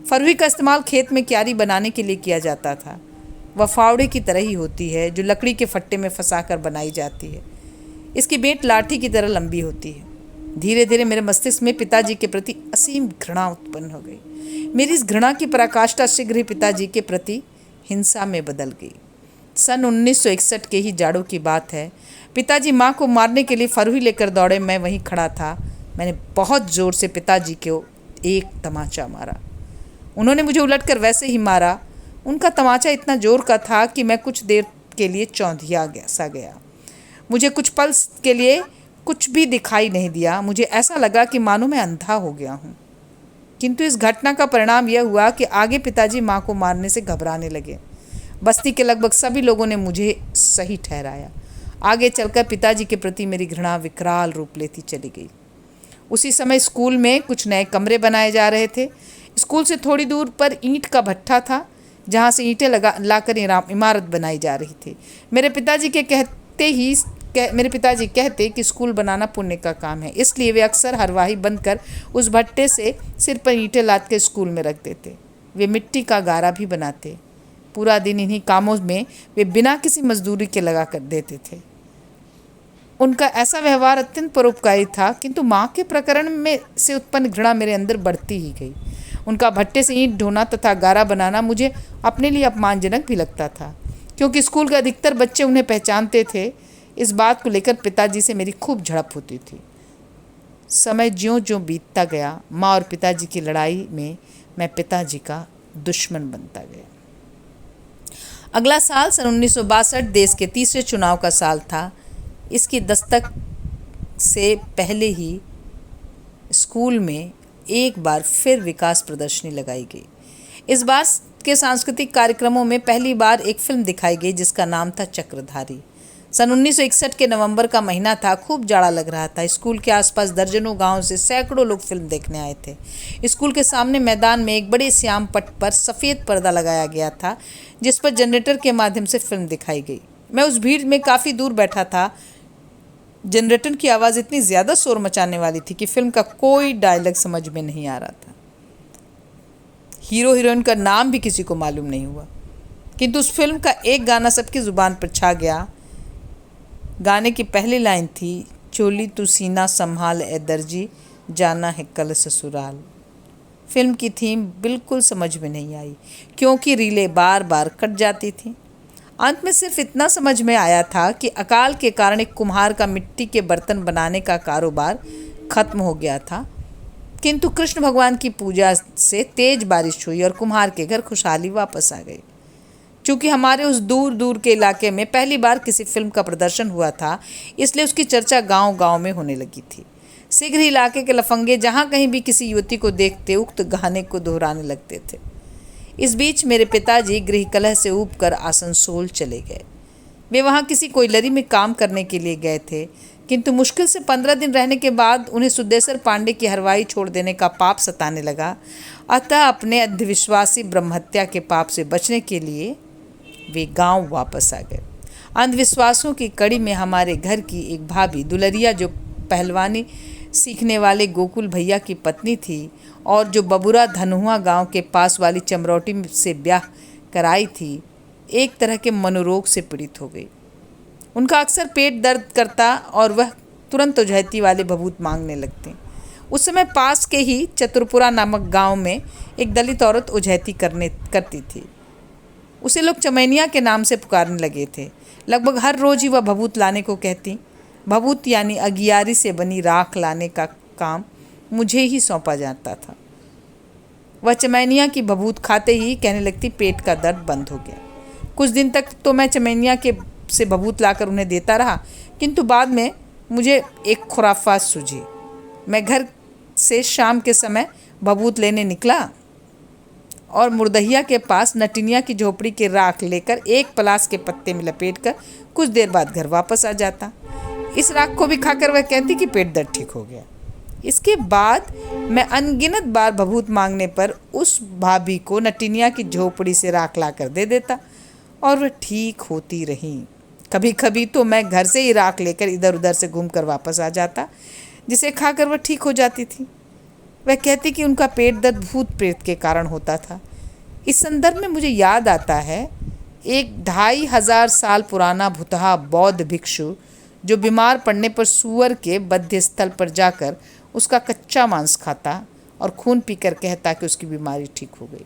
फरुही का इस्तेमाल खेत में क्यारी बनाने के लिए किया जाता था। वह फावड़े की तरह ही होती है, जो लकड़ी के फट्टे में फंसाकर बनाई जाती है। इसकी बेंट लाठी की तरह लंबी होती है। धीरे धीरे मेरे मस्तिष्क में पिताजी के प्रति असीम घृणा उत्पन्न हो गई। मेरी इस घृणा की पराकाष्ठा शीघ्र ही पिताजी के प्रति हिंसा में बदल गई। सन 1961 के ही जाड़ों की बात है। पिताजी माँ को मारने के लिए फरुही लेकर दौड़े। मैं वहीं खड़ा था। मैंने बहुत ज़ोर से पिताजी को एक तमाचा मारा। उन्होंने मुझे उलटकर वैसे ही मारा। उनका तमाचा इतना जोर का था कि मैं कुछ देर के लिए चौंधिया गया। मुझे कुछ पल के लिए कुछ भी दिखाई नहीं दिया। मुझे ऐसा लगा कि मानो मैं अंधा हो गया हूँ। किंतु इस घटना का परिणाम यह हुआ कि आगे पिताजी माँ को मारने से घबराने लगे। बस्ती के लगभग सभी लोगों ने मुझे सही ठहराया। आगे चलकर पिताजी के प्रति मेरी घृणा विकराल रूप लेती चली गई। उसी समय स्कूल में कुछ नए कमरे बनाए जा रहे थे। स्कूल से थोड़ी दूर पर ईंट का भट्ठा था, जहाँ से ईंटें लाकर इमारत बनाई जा रही थी। मेरे पिताजी के कहते ही मेरे पिताजी कहते कि स्कूल बनाना पुण्य का काम है, इसलिए वे अक्सर हरवाही बंद कर उस भट्टे से सिर पर ईंटें लाद के स्कूल में रख देते। वे मिट्टी का गारा भी बनाते। पूरा दिन इन्हीं कामों में वे बिना किसी मजदूरी के लगा कर देते थे। उनका ऐसा व्यवहार अत्यंत परोपकारी था, किंतु माँ के प्रकरण में से उत्पन्न घृणा मेरे अंदर बढ़ती ही गई। उनका भट्टे से ईंट ढोना तथा गारा बनाना मुझे अपने लिए अपमानजनक भी लगता था, क्योंकि स्कूल के अधिकतर बच्चे उन्हें पहचानते थे। इस बात को लेकर पिताजी से मेरी खूब झड़प होती थी। समय ज्यों-ज्यों बीतता गया, माँ और पिताजी की लड़ाई में मैं पिताजी का दुश्मन बनता गया। अगला साल सन 1962 देश के तीसरे चुनाव का साल था। इसकी दस्तक से पहले ही स्कूल में एक बार फिर विकास प्रदर्शनी लगाई गई। इस बार के सांस्कृतिक कार्यक्रमों में पहली बार एक फिल्म दिखाई गई जिसका नाम था चक्रधारी। सन 1961 के नवंबर का महीना था। खूब जाड़ा लग रहा था। स्कूल के आसपास दर्जनों गांवों से सैकड़ों लोग फिल्म देखने आए थे। स्कूल के सामने मैदान में एक बड़े श्याम पट पर सफ़ेद पर्दा लगाया गया था, जिस पर जनरेटर के माध्यम से फिल्म दिखाई गई। मैं उस भीड़ में काफ़ी दूर बैठा था। जनरेटर की आवाज़ इतनी ज़्यादा शोर मचाने वाली थी कि फिल्म का कोई डायलॉग समझ में नहीं आ रहा था। हीरो हीरोइन का नाम भी किसी को मालूम नहीं हुआ, किंतु उस फिल्म का एक गाना सबकी ज़ुबान पर छा गया। गाने की पहली लाइन थी, चोली तू सीना संभाल ए दर्जी, जाना है कल ससुराल। फिल्म की थीम बिल्कुल समझ में नहीं आई, क्योंकि रीलें बार बार कट जाती थी। अंत में सिर्फ इतना समझ में आया था कि अकाल के कारण एक कुम्हार का मिट्टी के बर्तन बनाने का कारोबार खत्म हो गया था, किंतु कृष्ण भगवान की पूजा से तेज बारिश हुई और कुम्हार के घर खुशहाली वापस आ गई। चूँकि हमारे उस दूर दूर के इलाके में पहली बार किसी फिल्म का प्रदर्शन हुआ था, इसलिए उसकी चर्चा गांव-गांव में होने लगी थी। शीघ्र ही इलाके के लफंगे जहाँ कहीं भी किसी युवती को देखते उक्त गाने को दोहराने लगते थे। इस बीच मेरे पिताजी गृह कलह से ऊबकर आसनसोल चले गए। वे वहाँ किसी कोयलरी में काम करने के लिए गए थे, किंतु मुश्किल से 15 दिन रहने के बाद उन्हें सुदेसर पांडे की हरवाई छोड़ देने का पाप सताने लगा। अतः अपने अंधविश्वासी ब्रह्महत्या के पाप से बचने के लिए वे गांव वापस आ गए। अंधविश्वासों की कड़ी में हमारे घर की एक भाभी दुलरिया, जो पहलवानी सीखने वाले गोकुल भैया की पत्नी थी और जो बबुरा धनुआ गांव के पास वाली चमरौटी से ब्याह कराई थी, एक तरह के मनोरोग से पीड़ित हो गई। उनका अक्सर पेट दर्द करता और वह तुरंत ओझैती वाले भभूत मांगने लगती। उस समय पास के ही चतुरपुरा नामक गांव में एक दलित औरत ओझैती करती थी। उसे लोग चमैनिया के नाम से पुकारने लगे थे। लगभग हर रोज़ ही वह भभूत लाने को कहती। भभूत यानी अगियारी से बनी राख लाने का काम मुझे ही सौंपा जाता था। वह चमैनिया की भभूत खाते ही कहने लगती, पेट का दर्द बंद हो गया। कुछ दिन तक तो मैं चमैनिया से भभूत लाकर उन्हें देता रहा, किंतु बाद में मुझे एक खुराफात सूझी। मैं घर से शाम के समय भभूत लेने निकला और मुर्दहिया के पास नटिनिया की झोपड़ी की राख लेकर एक पलास के पत्ते में लपेटकर कुछ देर बाद घर वापस आ जाता। इस राख को भी खाकर वह कहती कि पेट दर्द ठीक हो गया। इसके बाद मैं अनगिनत बार भभूत मांगने पर उस भाभी को नटिनिया की झोपड़ी से राख लाकर दे देता और वह ठीक होती रही। कभी कभी तो मैं घर से ही राख लेकर इधर उधर से घूमकर वापस आ जाता, जिसे खाकर वह ठीक हो जाती थी। वह कहती कि उनका पेट दर्द भूत प्रेत के कारण होता था। इस संदर्भ में मुझे याद आता है, एक 2500 साल पुराना भुतहा बौद्ध भिक्षु जो बीमार पड़ने पर सूअर के बद्ध स्थल पर जाकर उसका कच्चा मांस खाता और खून पीकर कहता कि उसकी बीमारी ठीक हो गई।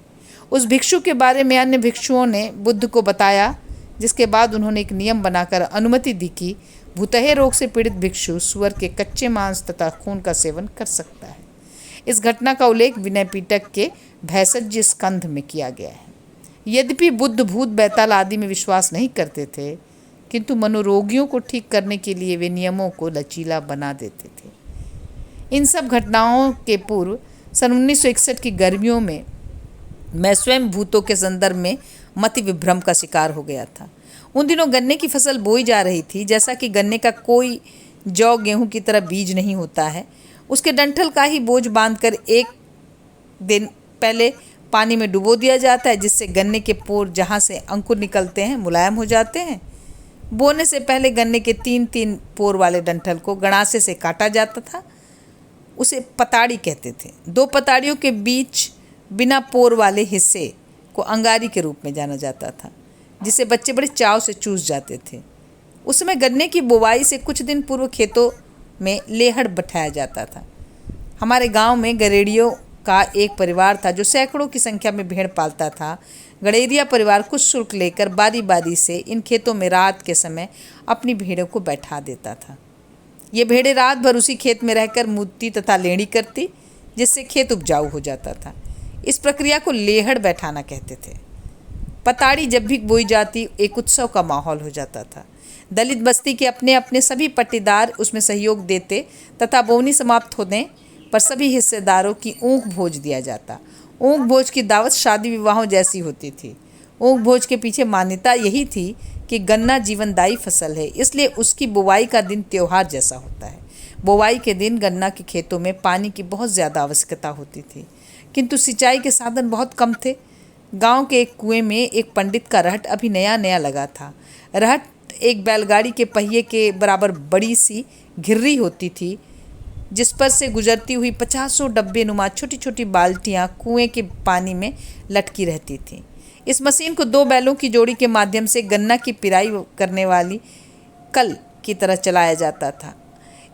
उस भिक्षु के बारे में अन्य भिक्षुओं ने बुद्ध को बताया, जिसके बाद उन्होंने एक नियम बनाकर अनुमति दी कि भुतहे रोग से पीड़ित भिक्षु सूअर के कच्चे मांस तथा खून का सेवन कर सकता है। इस घटना का उल्लेख विनय पिटक के भैषज्य स्कंध में किया गया है। यद्यपि बुद्ध भूत बैताल आदि में विश्वास नहीं करते थे, किंतु मनोरोगियों को ठीक करने के लिए वे नियमों को लचीला बना देते थे। इन सब घटनाओं के पूर्व सन 1961 की गर्मियों में मैं स्वयं भूतों के संदर्भ में मति विभ्रम का शिकार हो गया था। उन दिनों गन्ने की फसल बोई जा रही थी। जैसा कि गन्ने का कोई जौ गेहूं की तरह बीज नहीं होता है, उसके डंठल का ही बोझ बांधकर एक दिन पहले पानी में डुबो दिया जाता है, जिससे गन्ने के पोर जहाँ से अंकुर निकलते हैं मुलायम हो जाते हैं। बोने से पहले गन्ने के 3-3 पोर वाले डंठल को गड़ासे से काटा जाता था। उसे पताड़ी कहते थे। 2 पताड़ियों के बीच बिना पोर वाले हिस्से को अंगारी के रूप में जाना जाता था, जिसे बच्चे बड़े चाव से चूस जाते थे। उस समय गन्ने की बुवाई से कुछ दिन पूर्व खेतों में लेहड़ बैठाया जाता था। हमारे गांव में गरेड़ियों का एक परिवार था जो सैकड़ों की संख्या में भेड़ पालता था। गड़ेरिया परिवार कुछ शुल्क लेकर बारी बारी से इन खेतों में रात के समय अपनी भेड़ों को बैठा देता था। ये भेड़ें रात भर उसी खेत में रहकर मूतती तथा लेड़ी करती, जिससे खेत उपजाऊ हो जाता था। इस प्रक्रिया को लेहड़ बैठाना कहते थे। पताड़ी जब भी बोई जाती एक उत्सव का माहौल हो जाता था। दलित बस्ती के अपने अपने सभी पट्टीदार उसमें सहयोग देते तथा बोवनी समाप्त होने पर सभी हिस्सेदारों की ऊँख भोज दिया जाता। ऊँख भोज की दावत शादी विवाहों जैसी होती थी। ऊँख भोज के पीछे मान्यता यही थी कि गन्ना जीवनदायी फसल है, इसलिए उसकी बुवाई का दिन त्योहार जैसा होता है। बुवाई के दिन गन्ना के खेतों में पानी की बहुत ज़्यादा आवश्यकता होती थी, किंतु सिंचाई के साधन बहुत कम थे। गांव के एक कुएं में एक पंडित का रहट अभी नया नया लगा था। रहट एक बैलगाड़ी के पहिए के बराबर बड़ी सी घिर्री होती थी, जिस पर से गुजरती हुई 50 डब्बे नुमा छोटी छोटी बाल्टियाँ कुएं के पानी में लटकी रहती थीं। इस मशीन को 2 बैलों की जोड़ी के माध्यम से गन्ना की पिराई करने वाली कल की तरह चलाया जाता था।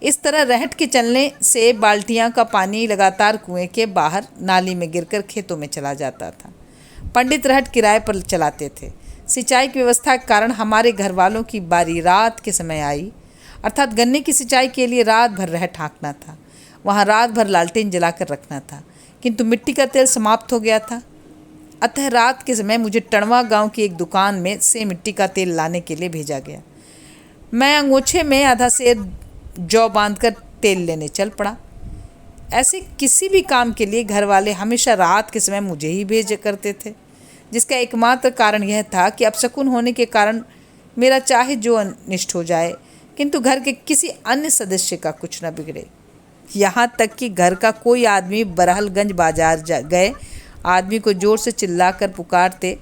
इस तरह रहट के चलने से बाल्टियाँ का पानी लगातार कुएं के बाहर नाली में गिरकर खेतों में चला जाता था। पंडित रहट किराए पर चलाते थे। सिंचाई की व्यवस्था के कारण हमारे घर वालों की बारी रात के समय आई, अर्थात गन्ने की सिंचाई के लिए रात भर रहट हाँकना था। वहाँ रात भर लालटेन जलाकर रखना था, किंतु मिट्टी का तेल समाप्त हो गया था। अतः रात के समय मुझे टणवा गांव की एक दुकान में से मिट्टी का तेल लाने के लिए भेजा गया। मैं अंगोछे में आधा सेर जौ बांधकर तेल लेने चल पड़ा। ऐसे किसी भी काम के लिए घर वाले हमेशा रात के समय मुझे ही भेज करते थे, जिसका एकमात्र कारण यह था कि अपशकुन होने के कारण मेरा चाहे जो अनिष्ट हो जाए, किंतु घर के किसी अन्य सदस्य का कुछ न बिगड़े। यहाँ तक कि घर का कोई आदमी बरहलगंज बाजार गए आदमी को जोर से चिल्लाकर पुकारते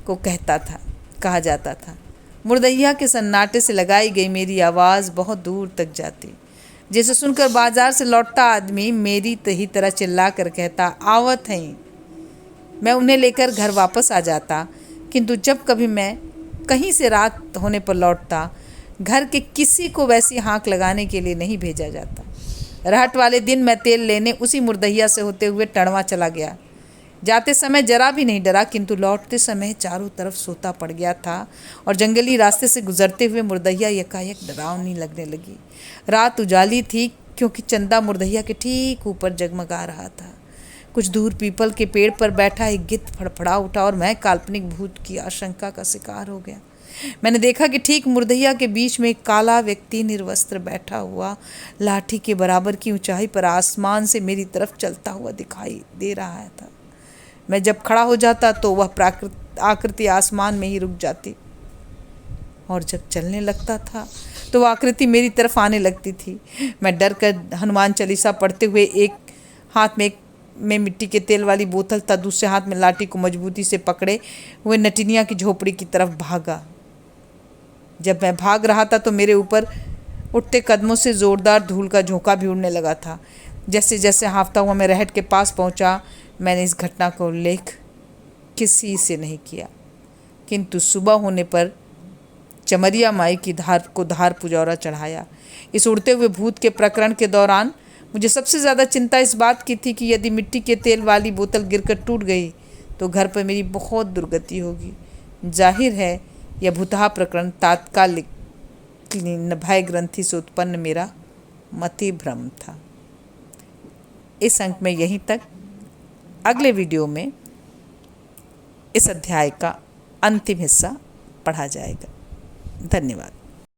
को कहा जाता था। मुर्दैया के सन्नाटे से लगाई गई मेरी आवाज़ बहुत दूर तक जाती, जिसे सुनकर बाजार से लौटता आदमी मेरी ही तरह चिल्ला कर कहता, आवत हैं। मैं उन्हें लेकर घर वापस आ जाता, किंतु जब कभी मैं कहीं से रात होने पर लौटता, घर के किसी को वैसी हाँक लगाने के लिए नहीं भेजा जाता। रहट वाले दिन मैं तेल लेने उसी मुर्दैया से होते हुए टणवा चला गया। जाते समय जरा भी नहीं डरा, किंतु लौटते समय चारों तरफ सोता पड़ गया था और जंगली रास्ते से गुजरते हुए मुर्दैया एकाएक डरावनी लगने लगी। रात उजाली थी, क्योंकि चंदा मुर्दैया के ठीक ऊपर जगमगा रहा था। कुछ दूर पीपल के पेड़ पर बैठा एक गिद्ध फड़फड़ा उठा और मैं काल्पनिक भूत की आशंका का शिकार हो गया। मैंने देखा कि ठीक मुर्दैया के बीच में एक काला व्यक्ति निर्वस्त्र बैठा हुआ लाठी के बराबर की ऊंचाई पर आसमान से मेरी तरफ चलता हुआ दिखाई दे रहा था। मैं जब खड़ा हो जाता तो वह आकृति आसमान में ही रुक जाती, और जब चलने लगता था तो वह आकृति मेरी तरफ आने लगती थी। मैं डर कर हनुमान चालीसा पढ़ते हुए एक हाथ में मिट्टी के तेल वाली बोतल था, दूसरे हाथ में लाठी को मजबूती से पकड़े हुए नटिनिया की झोपड़ी की तरफ भागा। जब मैं भाग रहा था तो मेरे ऊपर उठते कदमों से जोरदार धूल का झोंका भी उड़ने लगा था। जैसे जैसे हाँफता हुआ मैं रहट के पास पहुंचा, मैंने इस घटना का उल्लेख किसी से नहीं किया, किंतु सुबह होने पर चमरिया माई की धार पुजौरा चढ़ाया। इस उड़ते हुए भूत के प्रकरण के दौरान मुझे सबसे ज़्यादा चिंता इस बात की थी कि यदि मिट्टी के तेल वाली बोतल गिरकर टूट गई तो घर पर मेरी बहुत दुर्गति होगी। जाहिर है यह भूतहा प्रकरण तात्कालिक भय ग्रंथि से उत्पन्न मेरा मति भ्रम था। इस अंक में यहीं तक। अगले वीडियो में इस अध्याय का अंतिम हिस्सा पढ़ा जाएगा। धन्यवाद।